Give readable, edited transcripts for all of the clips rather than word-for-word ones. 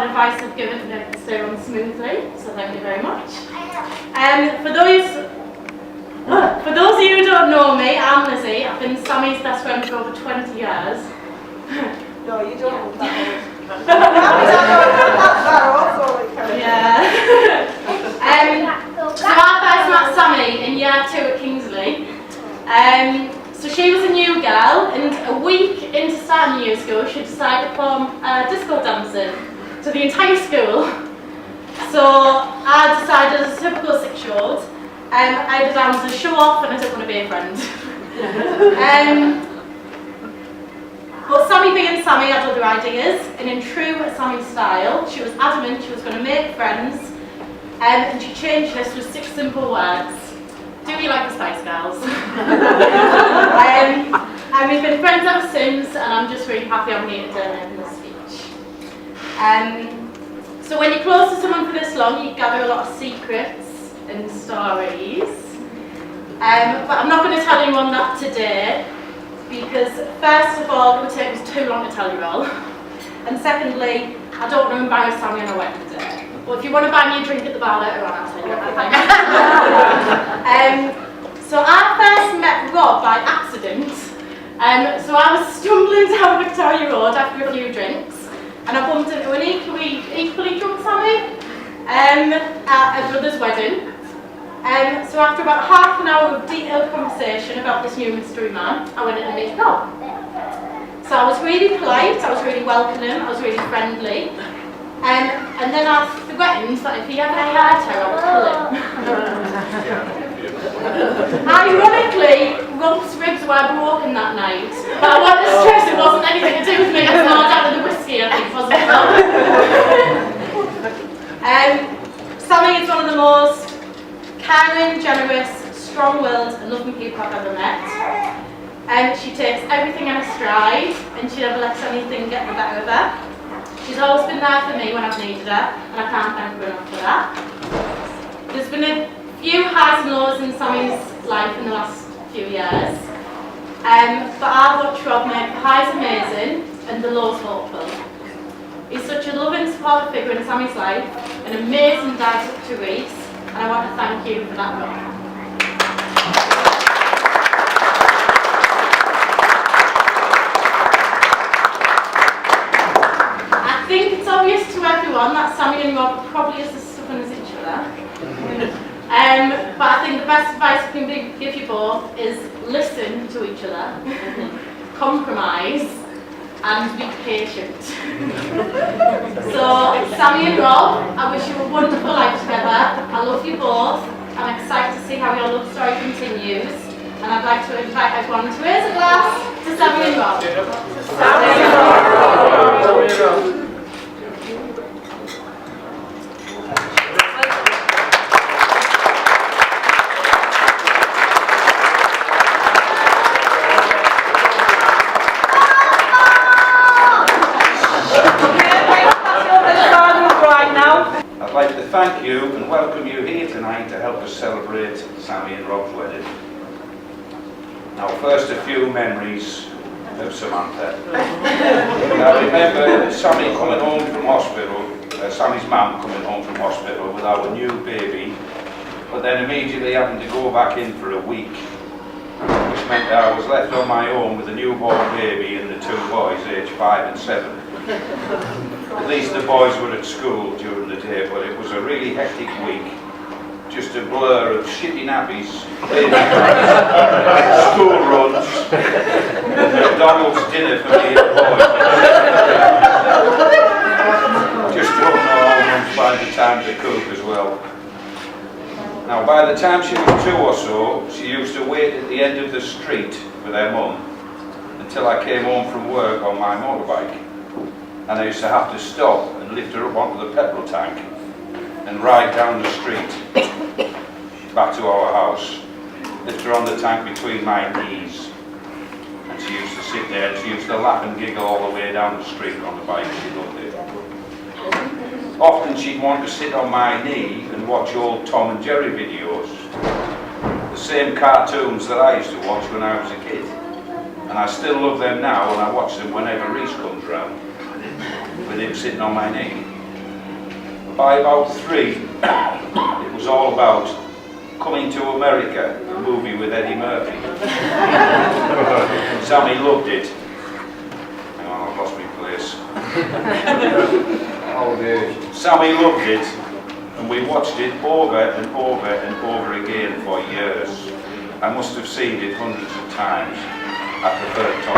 and advice I've given to make the stay on smoothly, so thank you very much. For those of you who don't know me, I'm Lizzie. I've been Sammy's best friend for over 20 years. No, you don't look that old. Yeah. So I first met Sammy in year 2 at Kingsley. So she was a new girl, and a week into starting year school, she decided to perform disco dancing to the entire school. So I decided, as a typical 6-year-old, I had to dance to show off, and I didn't want to be a friend. But Sammy being Sammy had other ideas, and in true Sammy style, she was adamant she was going to make friends, and she changed this with 6 simple words. Do you like the Spice Girls? And we've been friends ever since, and I'm just really happy I'm here today in this speech. So when you're close to someone for this long, you gather a lot of secrets and stories. But I'm not going to tell anyone that today, because first of all, it would take us too long to tell you all. And secondly, I don't want to embarrass Sammy on a wedding day. But if you want to buy me a drink at the bar later on, I'll tell you everything. So I first met Rob by accident. So I was stumbling down Victoria Road after a few drinks, and I bumped into an equally drunk Sammy at a brother's wedding. So after about half an hour of detailed conversation about this new mystery man, I went in and meet Rob. So I was really polite, I was really welcoming, I was really friendly. And then I threatened that if he ever hurt her, I would kill him. Ironically, Rob's ribs were broken that night, but I want to stress it wasn't anything to do with me. It's more down to the whiskey, I think, wasn't it? Sammy is one of the most caring, generous, strong-willed and loving people I've ever met. She takes everything in her stride, and she never lets anything get the better of her. She's always been there for me when I've needed her, and I can't thank her enough for that. There's been a few highs and lows in Sammy's life in the last few years, but I've watched Rob make the highs amazing and the lows hopeful. He's such a loving, supportive figure in Sammy's life, an amazing dad to Reese, and I want to thank you for that, Rob. I think it's obvious to everyone that Sammy and Rob are probably as stubborn as each other. But I think the best advice I can give you both is listen to each other, compromise, and be patient. So, Sammy and Rob, I wish you a wonderful life together. I love you both. I'm excited to see how your love story continues. And I'd like to invite everyone to raise a glass to Sammy and Rob. Sammy and Rob. I'd like to thank you and welcome you here tonight to help us celebrate Sammy and Rob's wedding. Now first a few memories of Samantha. I remember Sammy coming home from hospital, Sammy's mum coming home from hospital with our new baby, but then immediately having to go back in for a week, which meant that I was left on my own with a newborn baby and the 2 boys aged 5 and 7. At least the boys were at school during the day, but it was a really hectic week. Just a blur of shitty nappies, school runs, and McDonald's dinner for me and the boys. Just don't know how mum's find the time to cook as well. Now by the time she was 2 or so, she used to wait at the end of the street with her mum until I came home from work on my motorbike. And I used to have to stop and lift her up onto the petrol tank and ride down the street back to our house, lift her on the tank between my knees, and she used to sit there and she used to laugh and giggle all the way down the street on the bike. She loved it. Often she'd want to sit on my knee and watch old Tom and Jerry videos, the same cartoons that I used to watch when I was a kid, and I still love them now and I watch them whenever Reese comes round, with him sitting on my knee. By about 3, it was all about Coming to America, a movie with Eddie Murphy. Sammy loved it. Hang on, I've lost my place. Sammy loved it, and we watched it over and over and over again for years. I must have seen it hundreds of times. I preferred Tom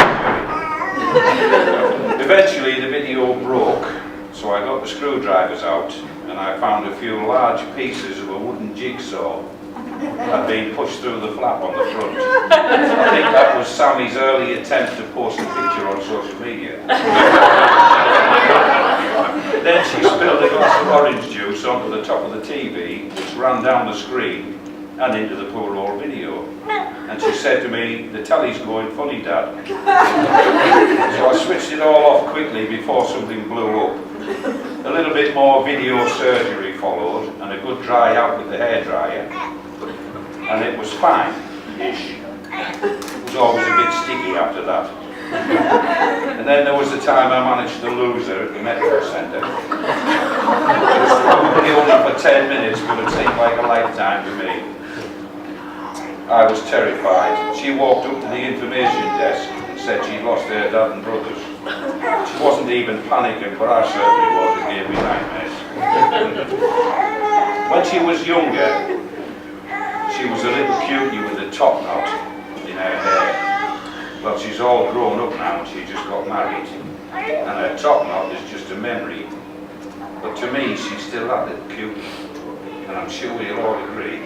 Jerry. Eventually the video broke, so I got the screwdrivers out and I found a few large pieces of a wooden jigsaw had been pushed through the flap on the front. I think that was Sammy's early attempt to post a picture on social media. Then she spilled a glass of orange juice onto the top of the TV, which ran down the screen and into the poor old video. And she said to me, "The telly's going funny, Dad." So I switched it all off quickly before something blew up. A little bit more video surgery followed and a good dry out with the hairdryer. And it was fine-ish. It was always a bit sticky after that. And then there was the time I managed to lose her at the medical centre. It was probably only for 10 minutes, but it seemed like a lifetime to me. I was terrified. She walked up to the information desk and said she'd lost her dad and brothers. She wasn't even panicking, but I certainly was. It gave me nightmares. When she was younger, she was a little cutie with a top knot in her hair. Well, she's all grown up now and she just got married. And her top knot is just a memory. But to me, she's still that little cutie. And I'm sure you'll all agree,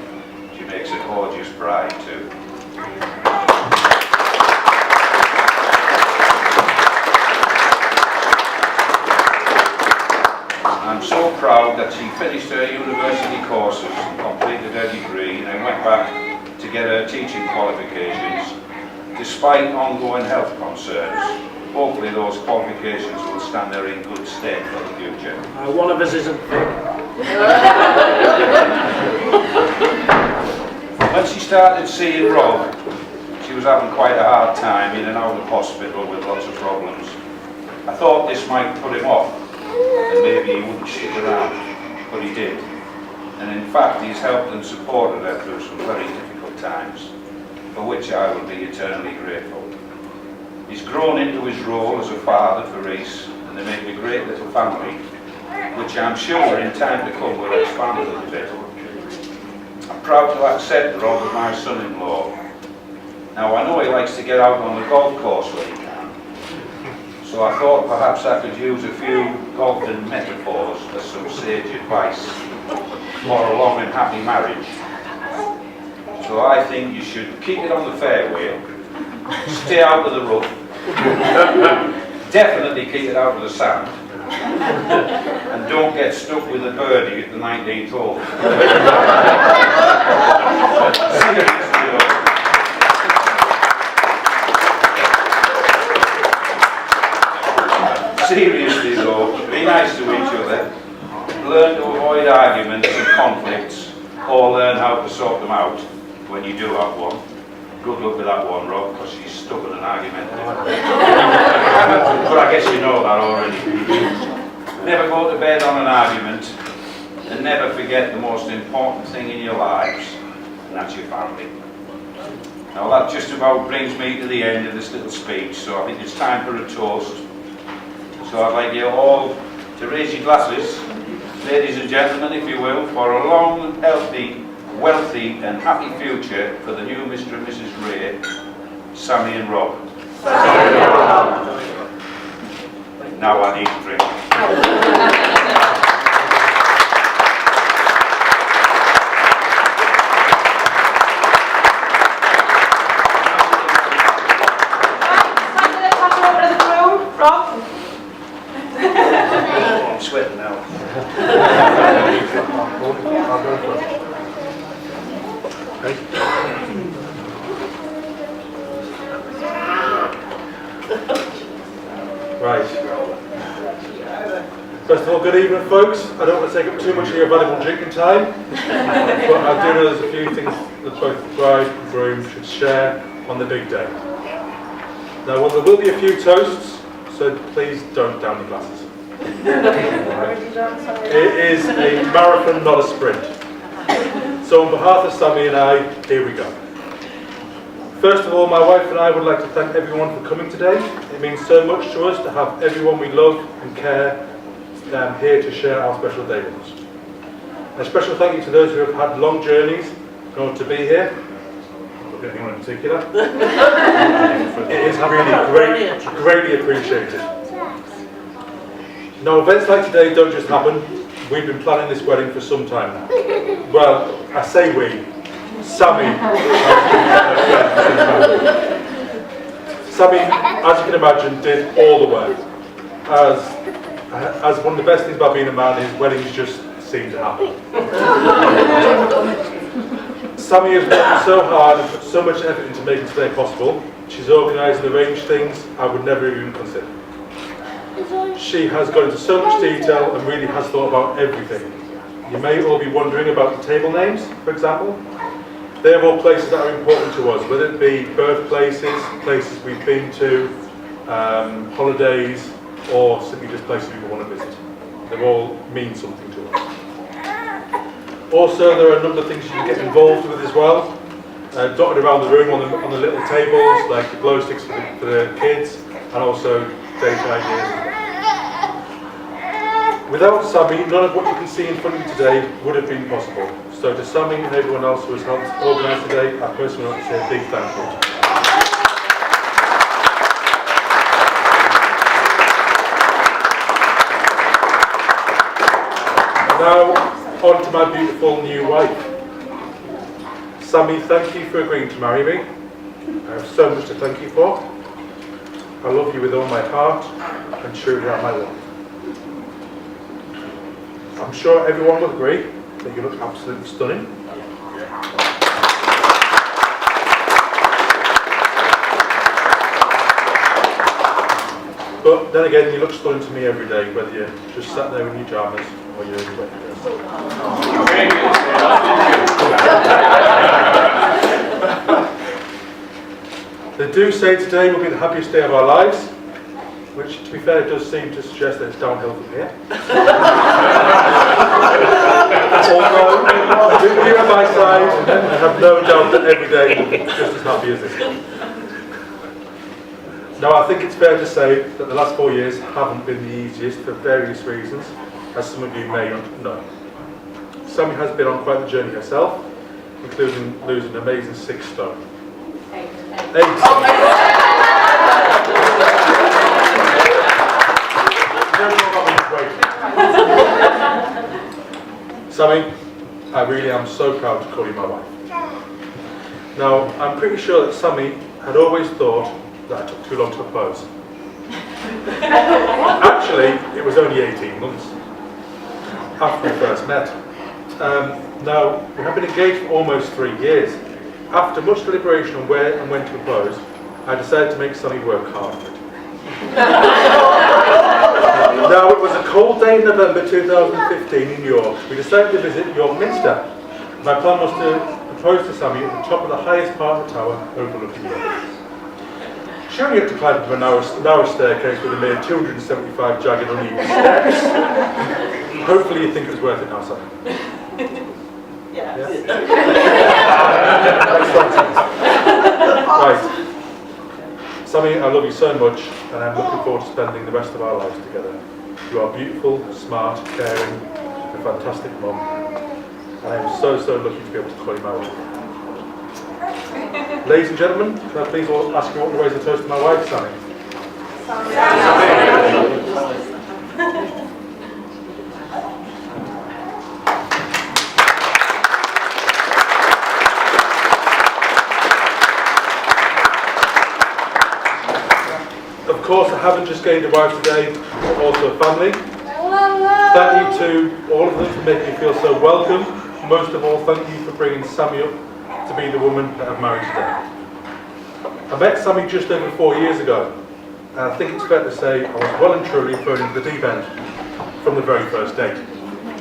she makes a gorgeous bride too. I'm so proud that she finished her university courses and completed her degree and then went back to get her teaching qualifications, despite ongoing health concerns. Hopefully those qualifications will stand her in good stead for the future. One of us isn't fit. When she started seeing Rob, she was having quite a hard time in and out of hospital with lots of problems. I thought this might put him off, and maybe he wouldn't stick around, but he did. And in fact, he's helped and supported her through some very difficult times, for which I will be eternally grateful. He's grown into his role as a father for Reese, and they make a great little family, which I'm sure in time to come will expand a little bit. I'm proud to accept Rob as my son-in-law. Now I know he likes to get out on the golf course when he can, so I thought perhaps I could use a few golfing metaphors as some sage advice for a long and happy marriage. So I think you should keep it on the fairway, stay out of the rough, definitely keep it out of the sand, and don't get stuck with a birdie at the 19th hole. Seriously though, be nice to each other, learn to avoid arguments and conflicts, or learn how to sort them out when you do have one. Good luck with that one, Rob, because she's stubborn and argumentative. But I guess you know that already. Never go to bed on an argument, and never forget the most important thing in your lives, and that's your family. Now that just about brings me to the end of this little speech, so I think it's time for a toast. So I'd like you all to raise your glasses, ladies and gentlemen, if you will, for a long, healthy, wealthy and happy future for the new Mr. and Mrs. Ray, Sammi and Rob. Now I need a drink. Rob? I'm sweating now. Right. First of all, good evening, folks. I don't want to take up too much of your valuable drinking time, but I do know there's a few things that both the bride and groom should share on the big day. Now, well, there will be a few toasts, so please don't down your glasses. It is a marathon, not a sprint. So on behalf of Sammi and I, here we go. First of all, my wife and I would like to thank everyone for coming today. It means so much to us to have everyone we love and care here to share our special day with us. A special thank you to those who have had long journeys in order to be here. Not anyone in particular. It is really greatly appreciated. Now, events like today don't just happen. We've been planning this wedding for some time now. Well, I say we. Sammi. Sammi, as you can imagine, did all the work. As one of the best things about being a man is weddings just seem to happen. Sammi has worked so hard and put so much effort into making today possible. She's organised and arranged things I would never even consider. She has gone into so much detail and really has thought about everything. You may all be wondering about the table names, for example. They are all places that are important to us, whether it be birthplaces, places we've been to, holidays, or simply just places we want to visit. They all mean something to us. Also, there are a number of things you can get involved with as well. Dotted around the room on the little tables, like the glow sticks for the kids, and also date ideas. Without Sammi, none of what you can see in front of you today would have been possible. So to Sammi and everyone else who has helped organise today, I personally want to say a big thank you. Now, on to my beautiful new wife. Sammi, thank you for agreeing to marry me. I have so much to thank you for. I love you with all my heart and truly are my love. I'm sure everyone will agree that you look absolutely stunning. But then again, you look stunning to me every day, whether you're just sat there in your pyjamas or you're in your wedding dress. They do say today will be the happiest day of our lives, which, to be fair, does seem to suggest that it's downhill from here. Although, with you at my side, I have no doubt that every day will be just as happy as this one. Now, I think it's fair to say that the last 4 years haven't been the easiest for various reasons, as some of you may know. Sammi has been on quite the journey herself, including losing an amazing 6 stone. 8. Sammi, I really am so proud to call you my wife. Now, I'm pretty sure that Sammi had always thought that I took too long to propose. Actually, it was only 18 months after we first met. Now, we have been engaged for almost 3 years. After much deliberation on where and when to propose, I decided to make Sammi work hard for it. Now, it was a cold day in November 2015 in York. We decided to visit York Minster. My plan was to propose to Sammi at the top of the highest part of the tower overlooking York. She only had to climb up a narrow staircase with a mere 275 jagged uneven steps. Hopefully you think it was worth it now, Sammi. Yes. Right. Sammi, I love you so much, and I'm looking forward to spending the rest of our lives together. You are beautiful, smart, caring, a fantastic mum, and I am so lucky to be able to call you my wife. Ladies and gentlemen, can I please ask you what to raise a toast to my wife, Sammi? Of course, I haven't just gained a wife today, but also a family. Thank you to all of them for making me feel so welcome. Most of all, thank you for bringing Sammi up to be the woman that I've married today. I met Sammi just over 4 years ago, and I think it's fair to say I was well and truly thrown into the deep end from the very first date.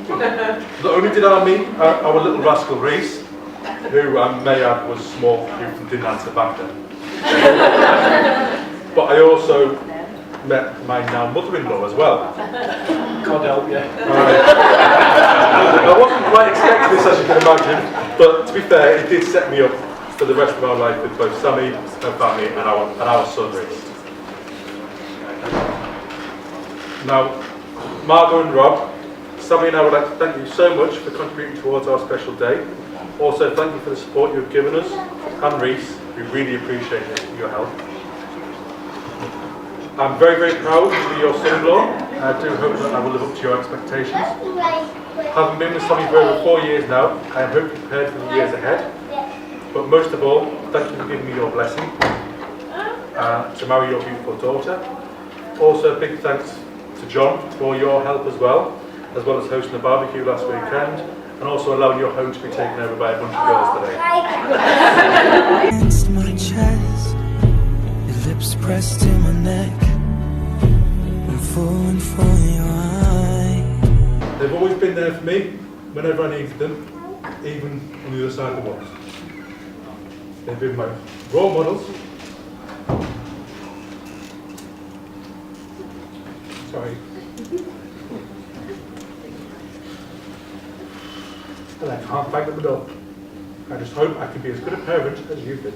Not only did I meet our little rascal Reese, who I may add was small, who didn't answer back then. But I also met my now mother-in-law as well. God help you. Right. I wasn't quite expecting this, as you can imagine, but to be fair, it did set me up for the rest of our life with both Sammi, her family, and our son, Reece. Now, Margot and Rob, Sammi and I would like to thank you so much for contributing towards our special day. Also, thank you for the support you've given us, and Reece, we really appreciate your help. I'm very, very proud to be your son-in-law, and I do hope that I will live up to your expectations. Having been with Sammi for over 4 years now, I am hopefully prepared for the years ahead. But most of all, thank you for giving me your blessing to marry your beautiful daughter. Also, big thanks to John for your help as well as hosting the barbecue last weekend, and also allowing your home to be taken over by a bunch of girls today. Against my chest, your lips pressed to my neck, and falling for your eye. They've always been there for me whenever I needed them, even on the other side of the walls. They've been my role models. Sorry. And I can't thank them enough. I just hope I can be as good a parent as you've been.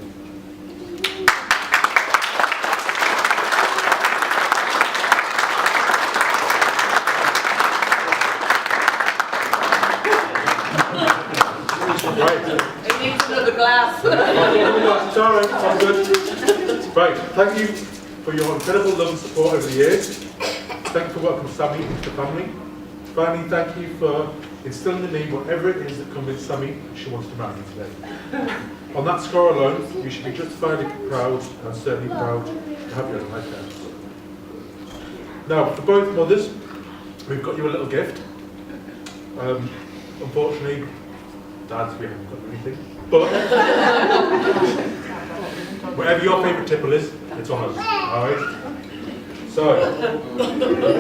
Right. It needs another glass. Sorry, I'm good. Right, thank you for your incredible love and support over the years. Thank you for welcoming Sammi into the family. Finally, thank you for instilling in me whatever it is that convinced Sammi she wants to marry me today. On that score alone, you should be justifiably proud, and certainly proud to have you as my parents. Now, for both mothers, we've got you a little gift. Unfortunately, Dads, we haven't got anything. But whatever your favourite tipple is, it's on us. Alright? So,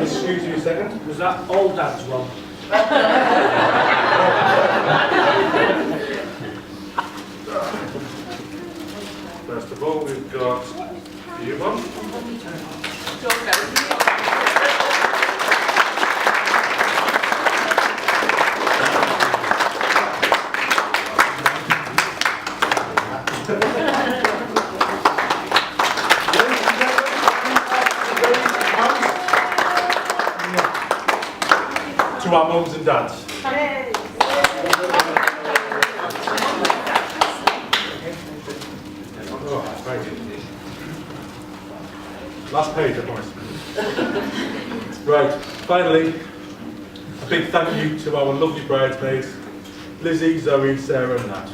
excuse you a second. Was that all Dad's, Rob? First of all, we've got you one. To our mums and dads. Oh, right. Last page, I promise. Right, finally, a big thank you to our lovely bridesmaids, Lizzie, Zoe, Sarah and Nat.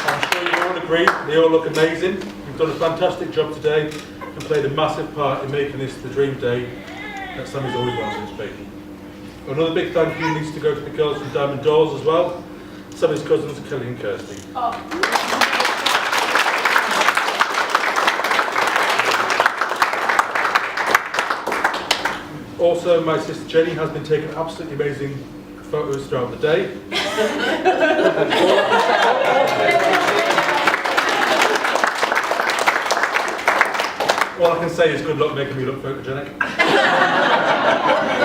I'm sure you all agree, they all look amazing. You've done a fantastic job today and played a massive part in making this the dream day that Sammy's always wanted it to be. Another big thank you needs to go to the girls from Diamond Doors as well, Sammy's cousins Kelly and Kirsty. Also, my sister Jenny has been taking absolutely amazing photos throughout the day. All I can say is good luck making me look photogenic.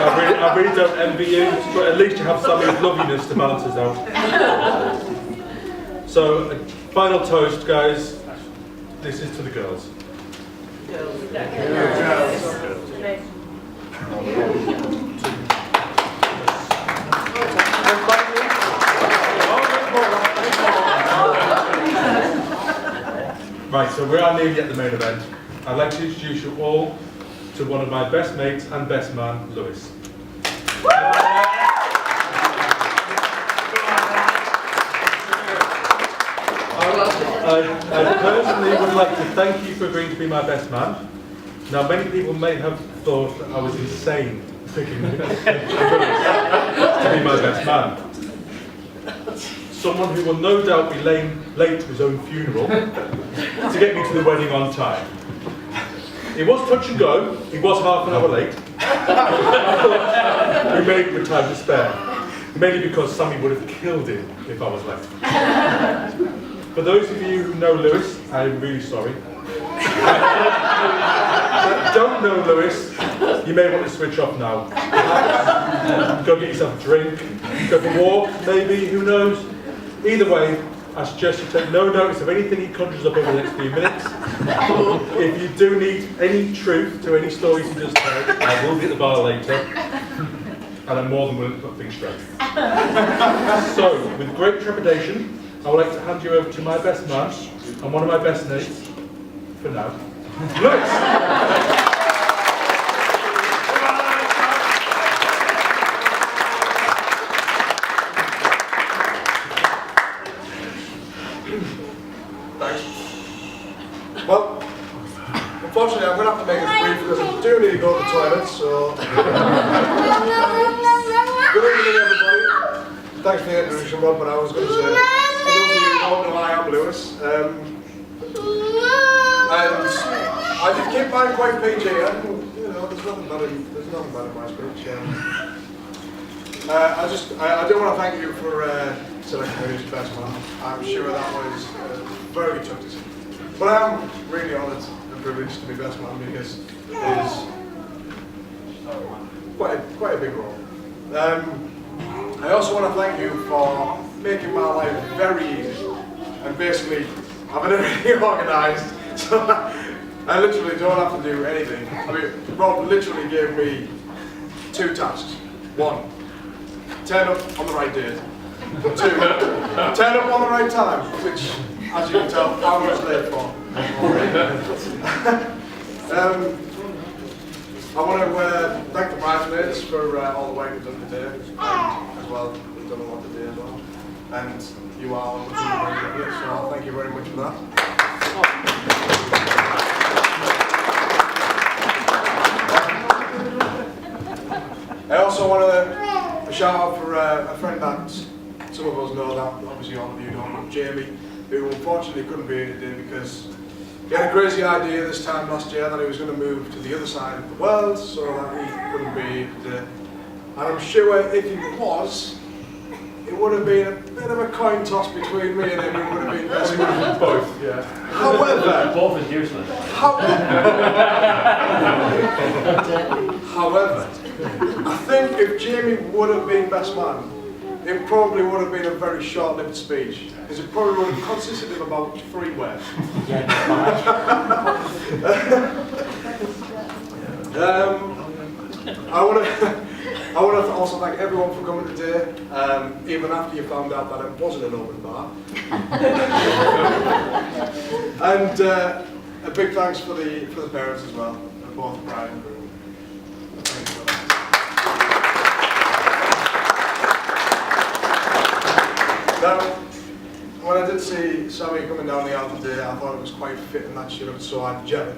I really don't envy you, but at least you have Sammy's loveliness to balance us out. So, a final toast, guys. This is to the girls. Right, so we are nearly at the main event. I'd like to introduce you all to one of my best mates and best man, Lewis. I personally would like to thank you for agreeing to be my best man. Now, many people may have thought that I was insane picking Lewis to be my best man. Someone who will no doubt be late to his own funeral to get me to the wedding on time. It was touch and go, he was half an hour late. We made it with time to spare, mainly because Sammi would have killed him if I was late. For those of you who know Lewis, I am really sorry. don't know Lewis, you may want to switch off now. Go get yourself a drink, go for a walk, maybe, who knows. Either way, I suggest you take no notice of anything he conjures up over the next few minutes. If you do need any truth to any stories he does tell, I will be at the bar later. And I'm more than willing to put things straight. So, with great trepidation, I would like to hand you over to my best man and one of my best mates, for now, Lewis! Thanks. Well, unfortunately I'm going to have to make this brief because I do need to go to the toilet, so... Good evening everybody. Thanks for the introduction, Rob, but I was going to say, for those of you who don't know, I am Lewis. And I did keep mine quite PG, and you know, there's nothing bad in my speech. I do want to thank you for selecting me as best man. I'm sure that was very tough to see. But I am really honoured and privileged to be best man because it is quite a big role. I also want to thank you for making my life very easy and basically having everything organised. So I literally don't have to do anything. I mean, Rob literally gave me 2 tasks. 1, turn up on the right date. 2, turn up on the right time, which, as you can tell, I was late for. I want to thank the bridesmaids for all the work they've done today, as well. They've done a lot today as well. And you are looking very good, so thank you very much for that. I also want to shout out for a friend that some of us know, that obviously all of you don't know, Jamie, who unfortunately couldn't be here today because he had a crazy idea this time last year that he was going to move to the other side of the world, so that he couldn't be here today. And I'm sure if he was, it would have been a bit of a coin toss between me and him. It would have been best man. Both, yeah. However, both is useless. However, I think if Jamie would have been best man, it probably would have been a very short-lived speech, because it probably would have consisted of about 3 words. I want to also thank everyone for coming today, even after you found out that it wasn't an open bar. And a big thanks for the parents as well, both bride and groom. Thank you for that. Now, when I did see Sammi coming down the aisle today, I thought it was quite fitting that she looked so angelic,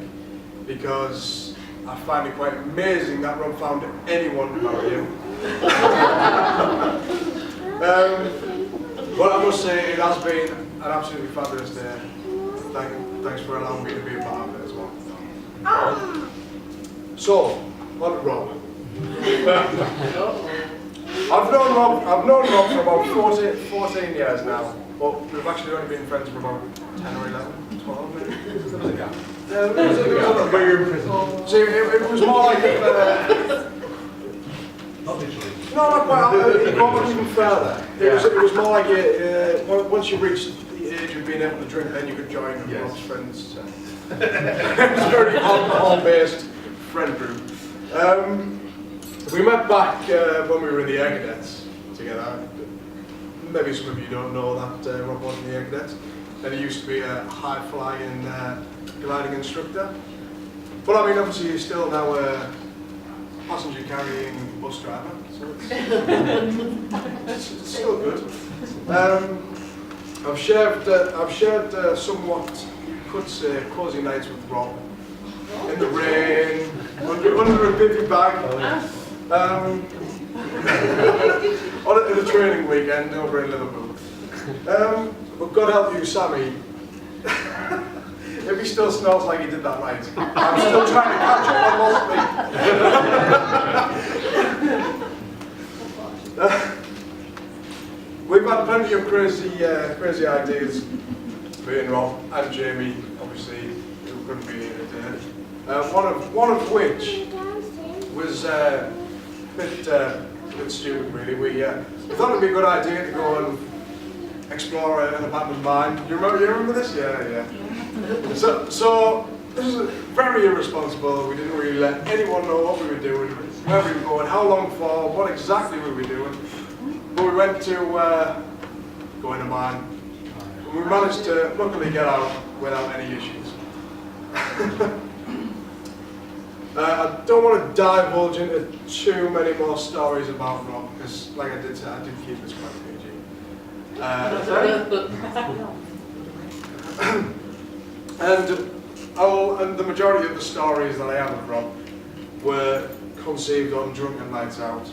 because I find it quite amazing that Rob found anyone about you. But I must say, it has been an absolutely fabulous day. Thanks for allowing me to be a part of it as well. So, on to Rob. I've known Rob for about 14 years now, but we've actually only been friends for about 10 or 11, 12 maybe. There was a gap. See, it was more like if, Not literally. no, not quite, it got even further. It was more like once you reached the age of being able to drink, then you could join Rob's friends. It was a very alcohol-based friend group. We met back when we were in the Air Cadets together. Maybe some of you don't know that Rob was in the Air Cadets. And he used to be a high-flying gliding instructor. But I mean, obviously he's still now a passenger-carrying bus driver, so it's still good. I've shared somewhat, you could say, cosy nights with Rob. In the rain, under a bivvy bag. On a training weekend over in Liverpool. But God help you, Sammi. If he still smells like he did that night, I'm still trying to catch up on lost sleep. We've had plenty of crazy ideas, me and Rob and Jamie, obviously, who couldn't be here today. One of which was a bit stupid, really. We thought it'd be a good idea to go and explore an abandoned mine. You remember this? Yeah. So this is very irresponsible. We didn't really let anyone know what we were doing, where we were going, how long for, what exactly we were doing. But we went to go in a mine. And we managed to luckily get out without any issues. I don't want to divulge into too many more stories about Rob, because like I did say, I did keep this quite PG. And the majority of the stories that I have of Rob were conceived on drunken nights out.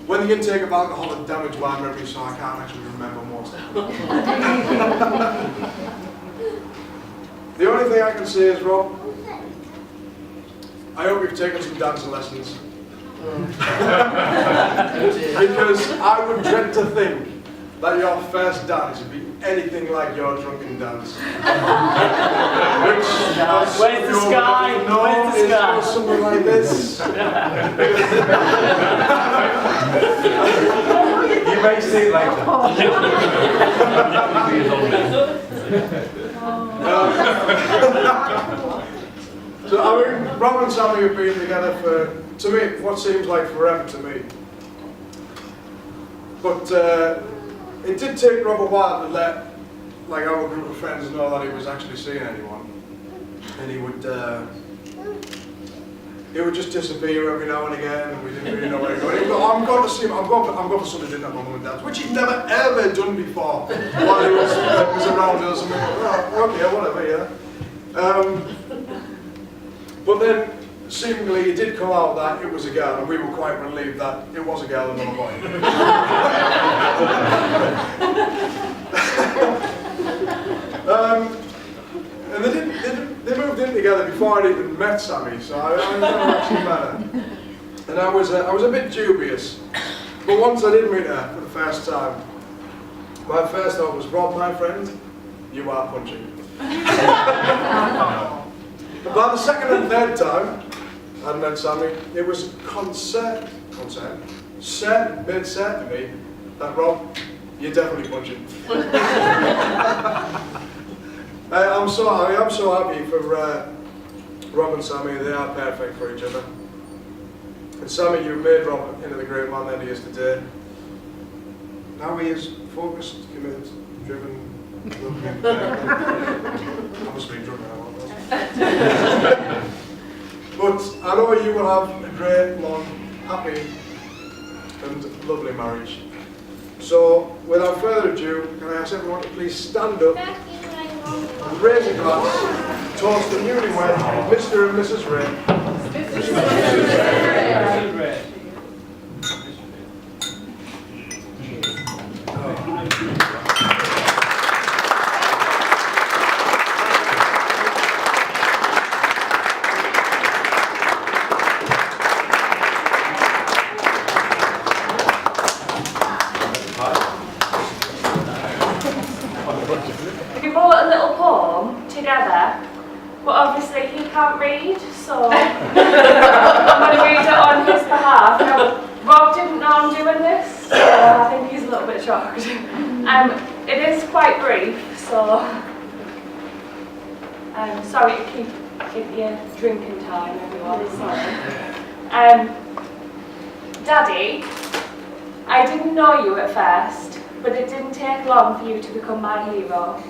When the intake of alcohol had damaged my memory, so I can't actually remember most of them. The only thing I can say is, Rob, I hope you've taken some dancing lessons. Because I would dread to think that your first dance would be anything like your drunken dance. Which, Where's the sky? No, Where's the sky? is something like this. You may see it later. So, I mean, Rob and Sammi have been together for, to me, what seems like forever to me. But it did take Rob a while to let, like, our group of friends know that he was actually seeing anyone. And he would just disappear every now and again, and we didn't really know where he was going. I'm going to see him, I'm going for Sunday dinner at my mum and dad's, which he'd never ever done before while he was around us, and we were, oh, okay, whatever, yeah. But then, seemingly, it did come out that it was a girl, and we were quite relieved that it was a girl and not a boy. And they moved in together before I'd even met Sammi, so I never actually met her. And I was a bit dubious, but once I did meet her for the first time, my first thought was, Rob, my friend, you are punching. About the second and third time I'd met Sammi, it was made certain to me that, Rob, you're definitely punching. I'm so happy for Rob and Sammi. They are perfect for each other. And Sammi, you've made Rob into the great man that he is today. Now he is focused, committed, driven, loving. I must be drunk now. But I know you will have a great, long, happy and lovely marriage. So, without further ado, can I ask everyone to please stand up and raise a glass, toast the newlywed, Mr. and Mrs. Ray. We wrote a little poem together, but obviously he can't read, so I'm going to read it on his behalf. Now, Rob didn't know I'm doing this, so I think he's a little bit shocked. It is quite brief, so sorry to keep your drinking time, everyone, sorry. Daddy, I didn't know you at first, but it didn't take long for you to become my hero.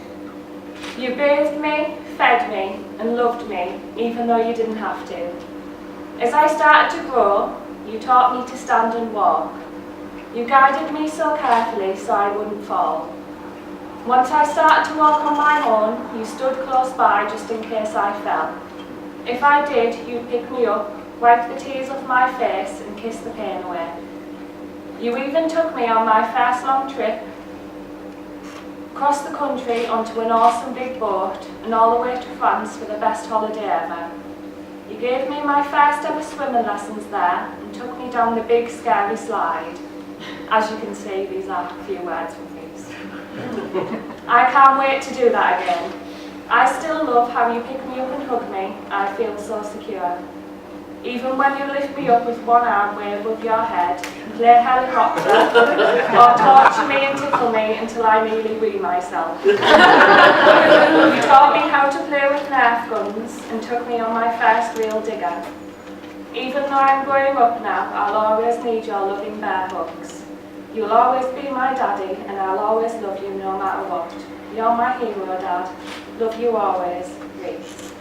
You bathed me, fed me, and loved me, even though you didn't have to. As I started to grow, you taught me to stand and walk. You guided me so carefully so I wouldn't fall. Once I started to walk on my own, you stood close by just in case I fell. If I did, you'd pick me up, wipe the tears off my face, and kiss the pain away. You even took me on my first long trip, across the country onto an awesome big boat, and all the way to France for the best holiday ever. You gave me my first ever swimming lessons there, and took me down the big scary slide. As you can see, these are a few words from these. I can't wait to do that again. I still love how you pick me up and hug me. I feel so secure. Even when you lift me up with one arm way above your head, play helicopter, or torture me and tickle me until I nearly wee myself. You taught me how to play with Nerf guns and took me on my first real digger. Even though I'm growing up now, I'll always need your loving bear hugs. You'll always be my daddy, and I'll always love you no matter what. You're my hero, Dad. Love you always, Reese.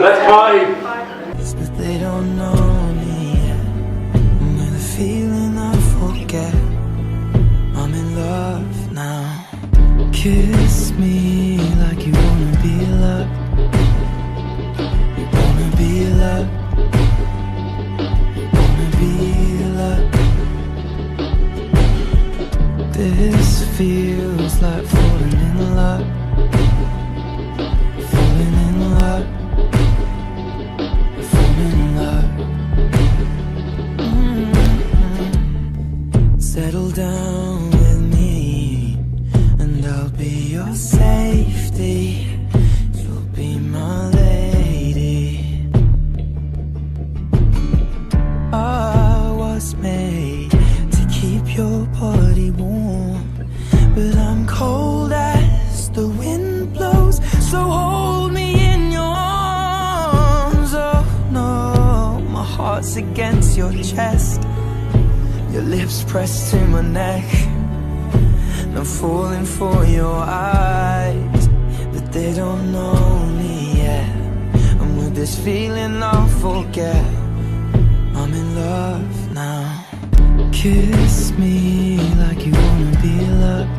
Let's party. But they don't know me yet. I'm with a feeling I forget. I'm in love now. Kiss me like you wanna be loved. You wanna be loved. You wanna be loved. This feels like falling in love. Falling in love. Settle down with me, and I'll be your safety. You'll be my lady. I was made to keep your body warm, but I'm cold as the wind blows. So hold me in your arms. Oh no, my heart's against your chest. Your lips pressed to my neck. I'm falling for your eyes, but they don't know me yet. And with this feeling I'll forget. I'm in love now. Kiss me like you wanna be loved.